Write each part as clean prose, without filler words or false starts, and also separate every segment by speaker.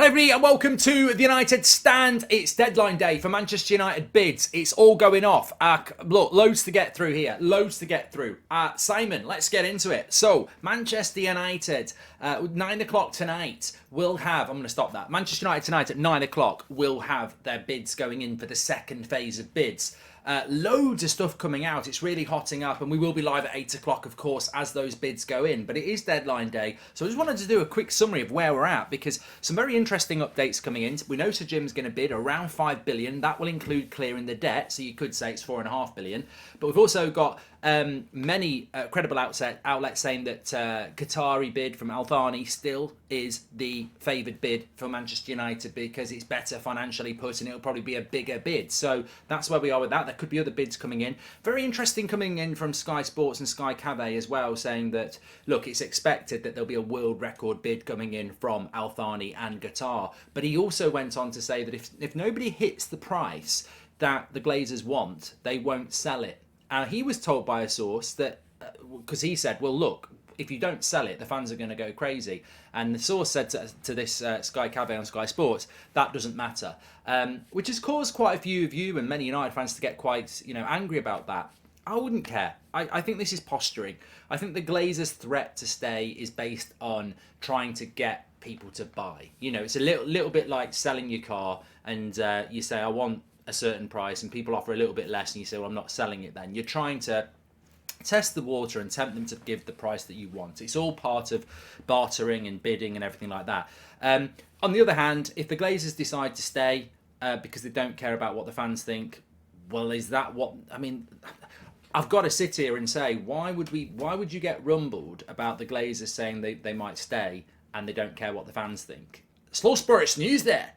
Speaker 1: Hello everybody and welcome to the United Stand. It's deadline day for Manchester United bids. It's all going off. Look, loads to get through here. Simon, let's get into it. So, Manchester United, 9 o'clock tonight, will have, I'm going to stop that. Manchester United tonight at 9 o'clock will have their bids going in for the second phase of bids. Loads of stuff coming out. It's really hotting up, and we will be live at 8 o'clock, of course, as those bids go in. But it is deadline day, so I just wanted to do a quick summary of where we're at, because some very interesting updates coming in. We know Sir Jim's going to bid around 5 billion. That will include clearing the debt, so you could say it's 4.5 billion. But we've also got many credible outlets saying that Qatari bid from Al Thani still is the favoured bid for Manchester United because it's better financially put and it'll probably be a bigger bid. So that's where we are with that. There could be other bids coming in. Very interesting coming in from Sky Sports and Sky QATAR as well, saying that, look, it's expected that there'll be a world record bid coming in from Al Thani and Qatar. But he also went on to say that if nobody hits the price that the Glazers want, they won't sell it. He was told by a source that, because he said, well, look, if you don't sell it, the fans are going to go crazy. And the source said to this Sky Cafe on Sky Sports, that doesn't matter. Which has caused quite a few of you and many United fans to get quite, angry about that. I wouldn't care. I think this is posturing. I think the Glazers' threat to stay is based on trying to get people to buy. It's a little bit like selling your car and you say, I want a certain price, and people offer a little bit less, and you say, well, I'm not selling it then. You're trying to test the water and tempt them to give the price that you want. It's all part of bartering and bidding and everything like that. On the other hand, if the Glazers decide to stay because they don't care about what the fans think, well, is that what... I mean, I've got to sit here and say, why would you get rumbled about the Glazers saying they might stay and they don't care what the fans think? Slow Spurs news there.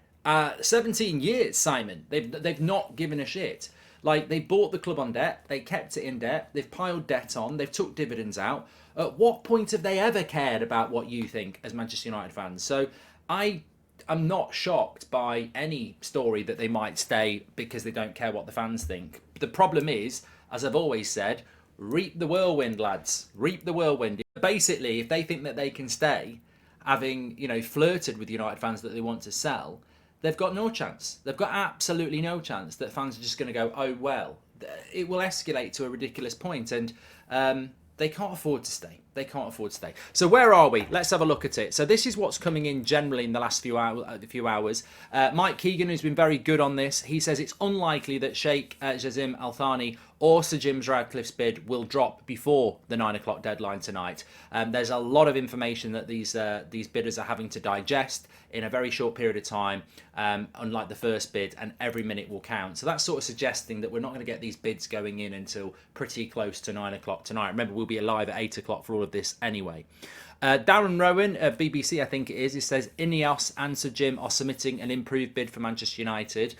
Speaker 1: 17 years, Simon. They've not given a shit. Like, they bought the club on debt, they kept it in debt, they've piled debt on, they've took dividends out. At what point have they ever cared about what you think as Manchester United fans? So I am not shocked by any story that they might stay because they don't care what the fans think. The problem is, as I've always said, reap the whirlwind, lads. Reap the whirlwind. Basically, if they think that they can stay, having flirted with United fans that they want to sell, they've got no chance. They've got absolutely no chance that fans are just going to go, oh, well. It will escalate to a ridiculous point, and they can't afford to stay. They can't afford to stay. So where are we? Let's have a look at it. So this is what's coming in generally in the last few hours. Mike Keegan, who's been very good on this, he says it's unlikely that Sheikh Jassim Al Thani or Sir Jim Ratcliffe's bid will drop before the 9 o'clock deadline tonight. There's a lot of information that these bidders are having to digest in a very short period of time, unlike the first bid, and every minute will count. So that's sort of suggesting that we're not going to get these bids going in until pretty close to 9 o'clock tonight. Remember, we'll be live at 8 o'clock for all of this anyway. Darren Rowan, BBC I think it is, he says Ineos and Sir Jim are submitting an improved bid for Manchester United.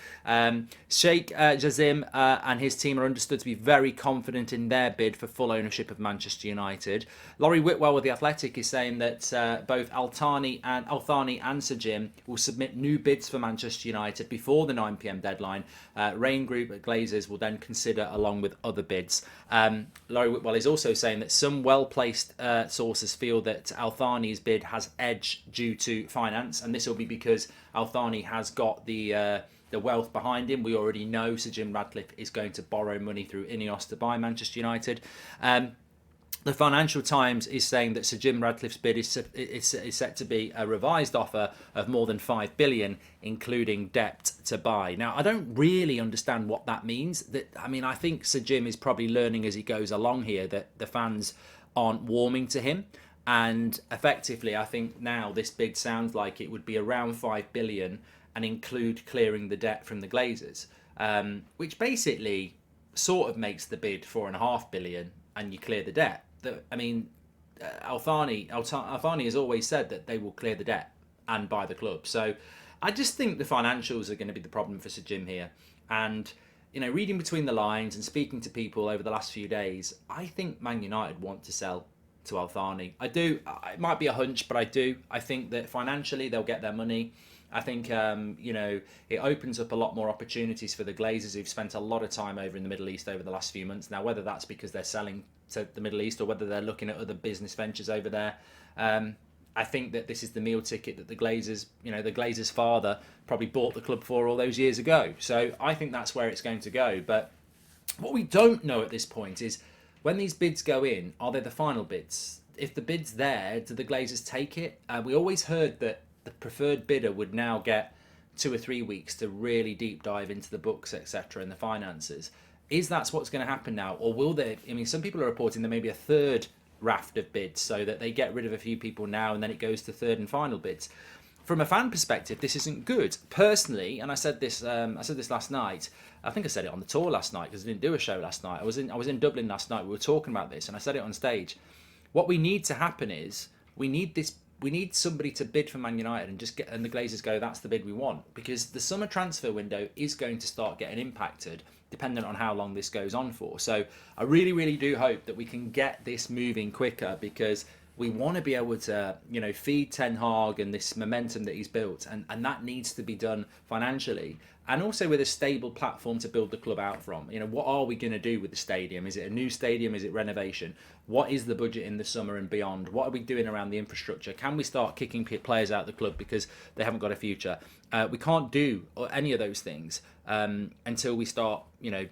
Speaker 1: Sheikh Jassim and his team are understood to be very confident in their bid for full ownership of Manchester United. Laurie Whitwell with The Athletic is saying that both Al Thani and Sir Jim will submit new bids for Manchester United before the 9 p.m. deadline. Rain Group at Glazers will then consider along with other bids. Laurie Whitwell is also saying that some well-placed sources feel that Al Thani's bid has edge due to finance, and this will be because Al Thani has got the wealth behind him. We already know Sir Jim Ratcliffe is going to borrow money through Ineos to buy Manchester United. The Financial Times is saying that Sir Jim Ratcliffe's bid is set to be a revised offer of more than 5 billion, including debt to buy. Now, I don't really understand what that means. I think Sir Jim is probably learning as he goes along here that the fans aren't warming to him. And effectively, I think now this bid sounds like it would be around 5 billion and include clearing the debt from the Glazers, which basically sort of makes the bid 4.5 billion and you clear the debt. Al Thani has always said that they will clear the debt and buy the club. So I just think the financials are going to be the problem for Sir Jim here. And, reading between the lines and speaking to people over the last few days, I think Man United want to sell to Al Thani. I do. It might be a hunch, but I do. I think that financially they'll get their money. I think, it opens up a lot more opportunities for the Glazers, who've spent a lot of time over in the Middle East over the last few months. Now, whether that's because they're selling to the Middle East or whether they're looking at other business ventures over there, I think that this is the meal ticket that the Glazers, the Glazers' father probably bought the club for all those years ago. So I think that's where it's going to go. But what we don't know at this point is when these bids go in, are they the final bids? If the bid's there, do the Glazers take it? We always heard that the preferred bidder would now get 2 or 3 weeks to really deep dive into the books, etc., and the finances. Is that what's going to happen now? Or will they? I mean, some people are reporting there may be a third raft of bids so that they get rid of a few people now and then it goes to third and final bids. From a fan perspective, this isn't good. Personally, and I said this last night. I think I said it on the tour last night because I didn't do a show last night. I was in Dublin last night. We were talking about this, and I said it on stage. What we need to happen is we need somebody to bid for Man United and the Glazers go, that's the bid we want, because the summer transfer window is going to start getting impacted dependent on how long this goes on for. So I really, really do hope that we can get this moving quicker, because we want to be able to, feed Ten Hag and this momentum that he's built, and that needs to be done financially and also with a stable platform to build the club out from. What are we going to do with the stadium? Is it a new stadium? Is it renovation? What is the budget in the summer and beyond? What are we doing around the infrastructure? Can we start kicking players out of the club because they haven't got a future? We can't do any of those things until we start,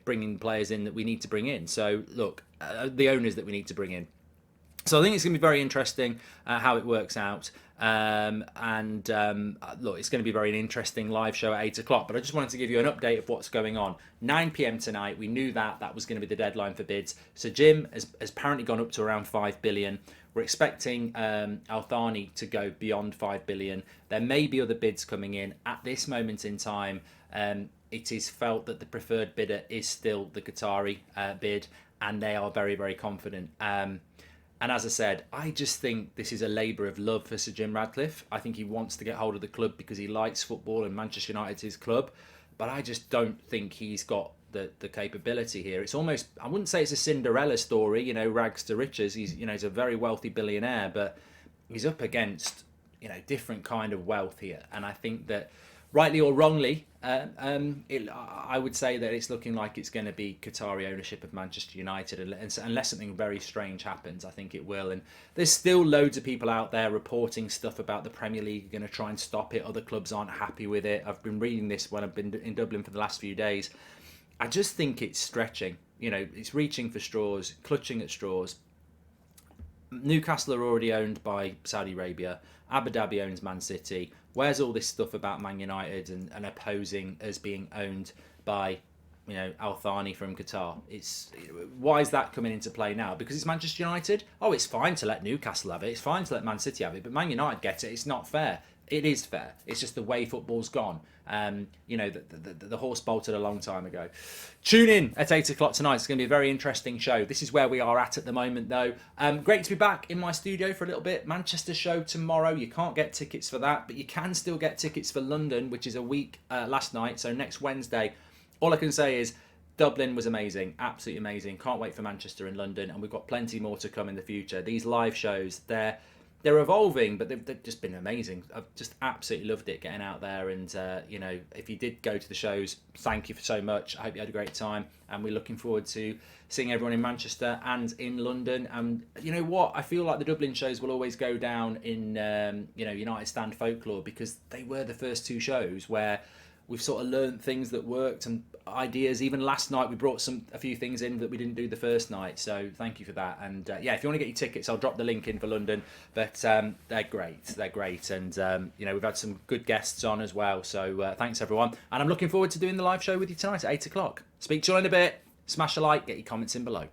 Speaker 1: bringing players in that we need to bring in. So look, the owners that we need to bring in. So I think it's going to be very interesting how it works out. Look, it's going to be a very interesting live show at 8 o'clock. But I just wanted to give you an update of what's going on. 9 p.m. tonight, we knew that was going to be the deadline for bids. So Jim has apparently gone up to around 5 billion. We're expecting Al Thani to go beyond 5 billion. There may be other bids coming in. At this moment in time, it is felt that the preferred bidder is still the Qatari bid, and they are very, very confident. And as I said, I just think this is a labour of love for Sir Jim Ratcliffe. I think he wants to get hold of the club because he likes football and Manchester United's his club. But I just don't think he's got the capability here. It's almost, I wouldn't say it's a Cinderella story, rags to riches. He's a very wealthy billionaire, but he's up against, different kind of wealth here. And I think that, rightly or wrongly, I would say that it's looking like it's going to be Qatari ownership of Manchester United, unless something very strange happens. I think it will. And there's still loads of people out there reporting stuff about the Premier League going to try and stop it. Other clubs aren't happy with it. I've been reading this when I've been in Dublin for the last few days. I just think it's stretching. It's reaching for straws, clutching at straws. Newcastle are already owned by Saudi Arabia. Abu Dhabi owns Man City. Where's all this stuff about Man United and opposing as being owned by, Al Thani from Qatar? Why is that coming into play now? Because it's Manchester United? Oh, it's fine to let Newcastle have it. It's fine to let Man City have it. But Man United get it. It's not fair. It is fair. It's just the way football's gone. The horse bolted a long time ago. Tune in at 8 o'clock tonight. It's going to be a very interesting show. This is where we are at the moment, though. Great to be back in my studio for a little bit. Manchester show tomorrow. You can't get tickets for that, but you can still get tickets for London, which is a week last night. So next Wednesday. All I can say is Dublin was amazing. Absolutely amazing. Can't wait for Manchester and London. And we've got plenty more to come in the future. These live shows, they're evolving, but they've just been amazing. I've just absolutely loved it getting out there. And, if you did go to the shows, thank you so much. I hope you had a great time. And we're looking forward to seeing everyone in Manchester and in London. And you know what? I feel like the Dublin shows will always go down in, United Stand folklore, because they were the first two shows where we've sort of learned things that worked and ideas. Even last night we brought a few things in that we didn't do the first night, so thank you for that. And if you want to get your tickets, I'll drop the link in for London. But they're great, and we've had some good guests on as well, so thanks everyone, and I'm looking forward to doing the live show with you tonight at 8 o'clock. Speak to you in a bit. Smash a like, get your comments in below.